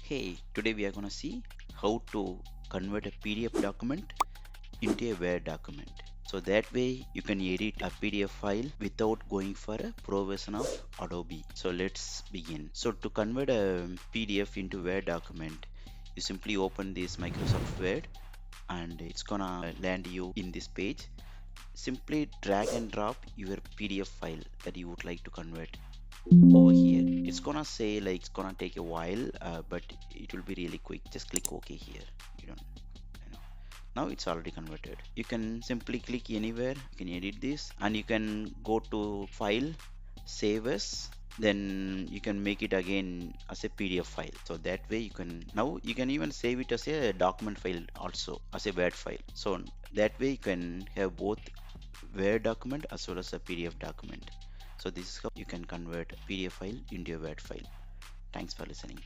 Hey, today we are gonna see how to convert a PDF document into a Word document. So that way you can edit a PDF file without going for a pro version of Adobe. So let's begin. So to convert a PDF into Word document, you simply open this Microsoft Word and it's gonna land you in this page. Simply drag and drop your PDF file that you would like to convert over here. It's gonna say like it's gonna take a while, but it will be really quick. Just click OK here. You don't, you know. Now it's already converted. You can simply click anywhere. You can edit this, and you can go to File, Save As. Then you can make it again as a PDF file. So that way you can now you can even save it as a document file also as a Word file. So that way you can have both Word document as well as a PDF document. So this is how you can convert PDF file into a Word file. Thanks for listening.